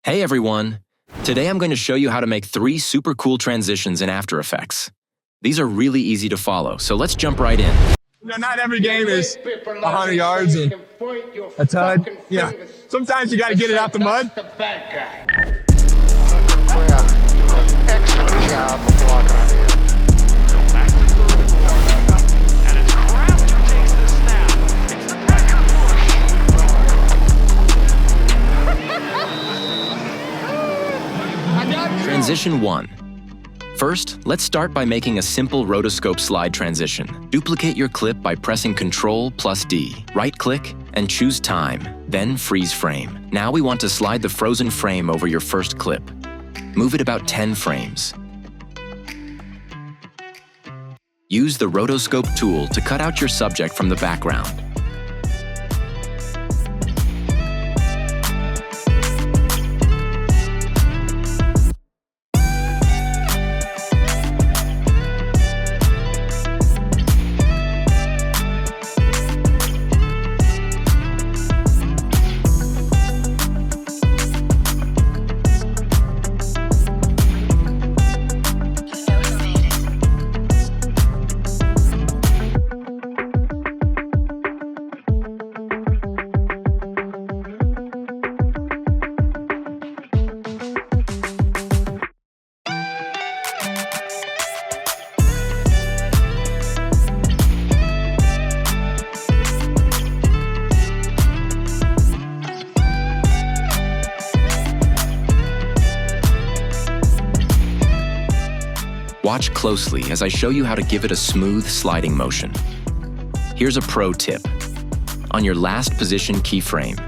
Hey everyone! Today I'm going to show you how to make 3 super cool transitions in After Effects. These are really easy to follow, so let's jump right in. Not every game is 100 yards and a tud. Yeah, sometimes you got to get it out the mud. Excellent job of blocking on it. And it's Kraft who takes the snap. It's the Becker push. Transition 1. First, let's start by making a simple rotoscope slide transition. Duplicate your clip by pressing Ctrl+D. Right-click and choose Time, then Freeze Frame. Now we want to slide the frozen frame over your first clip. Move it about 10 frames. Use the Rotoscope tool to cut out your subject from the background. Watch closely as I show you how to give it a smooth sliding motion. Here's a pro tip. On your last position keyframe,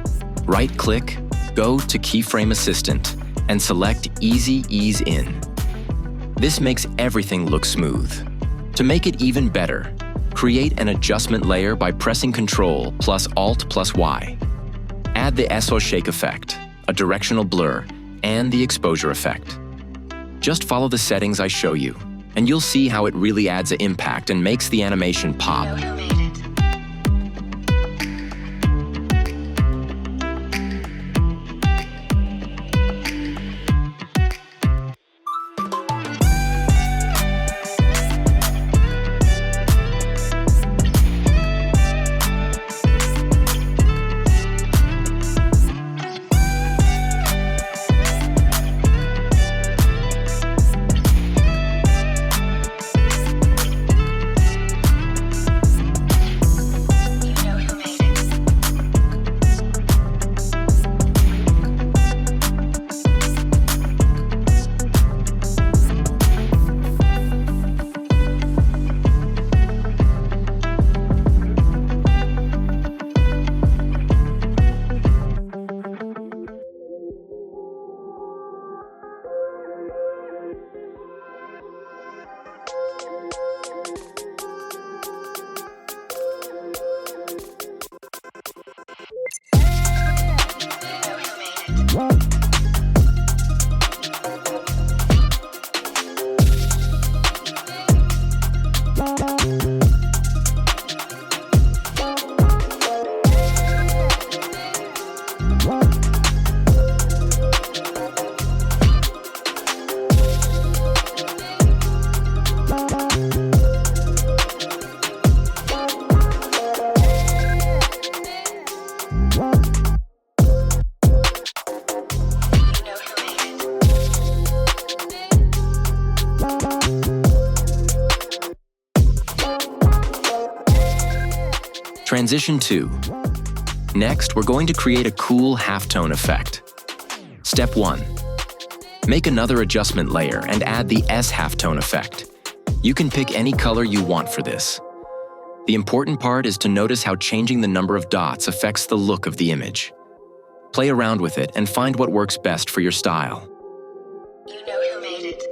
right-click, go to Keyframe Assistant, and select Easy Ease In. This makes everything look smooth. To make it even better, create an adjustment layer by pressing Ctrl+Alt+Y. Add the SO shake effect, a directional blur, and the exposure effect. Just follow the settings I show you, and you'll see how it really adds an impact and makes the animation pop. Transition 2. Next, we're going to create a cool halftone effect. Step 1. Make another adjustment layer and add the S halftone effect. You can pick any color you want for this. The important part is to notice how changing the number of dots affects the look of the image. Play around with it and find what works best for your style. You know who made it.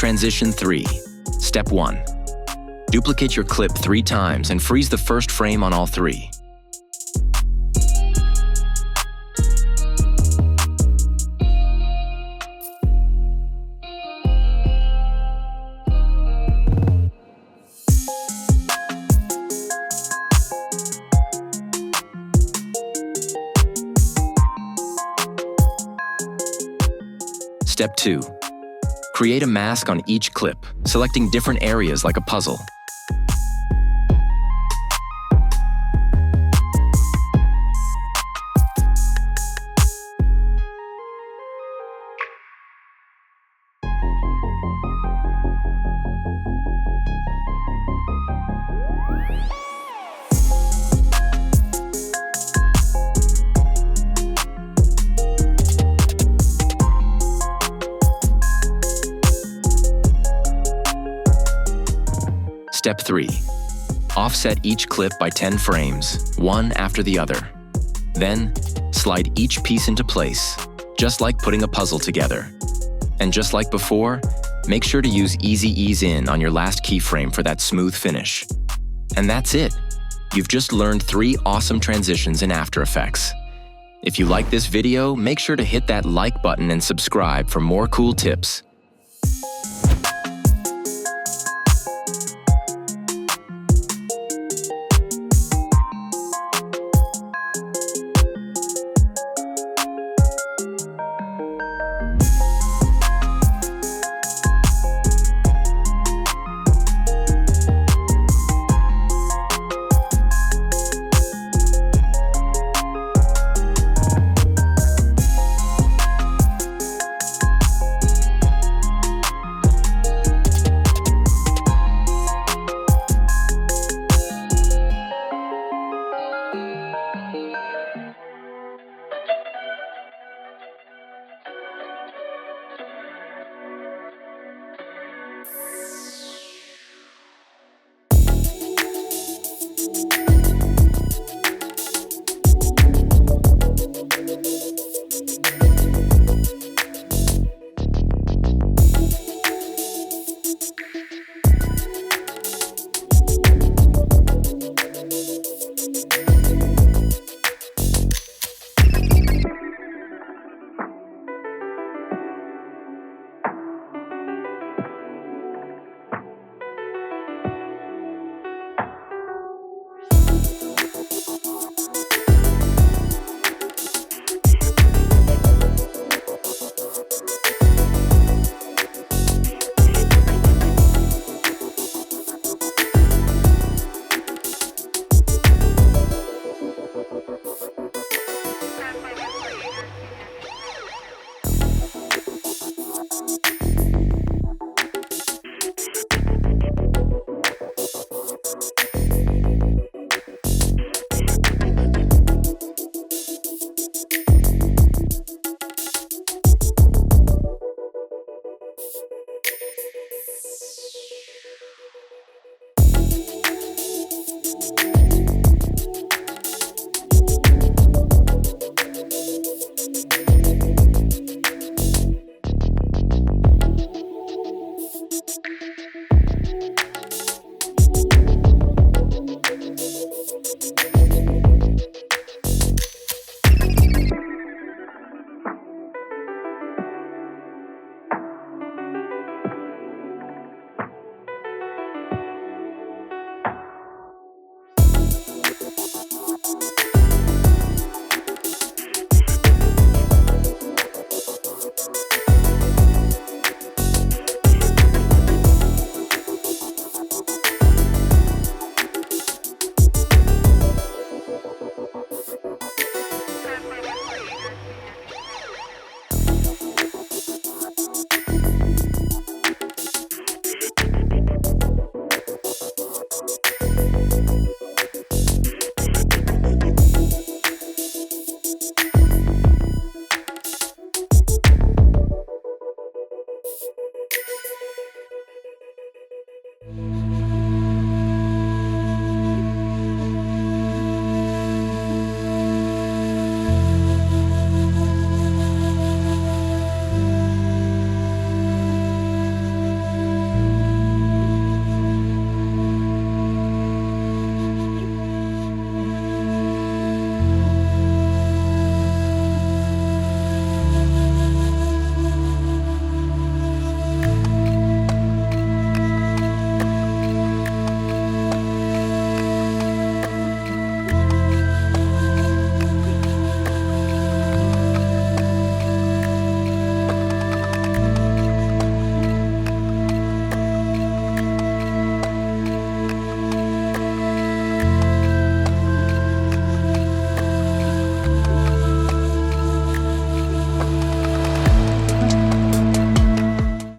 Transition 3. Step 1. Duplicate your clip 3 times and freeze the first frame on all 3. Step 2. Create a mask on each clip, selecting different areas like a puzzle. Step 3. Offset each clip by 10 frames, one after the other. Then, slide each piece into place, just like putting a puzzle together. And just like before, make sure to use Easy Ease In on your last keyframe for that smooth finish. And that's it. You've just learned 3 awesome transitions in After Effects. If you like this video, make sure to hit that like button and subscribe for more cool tips.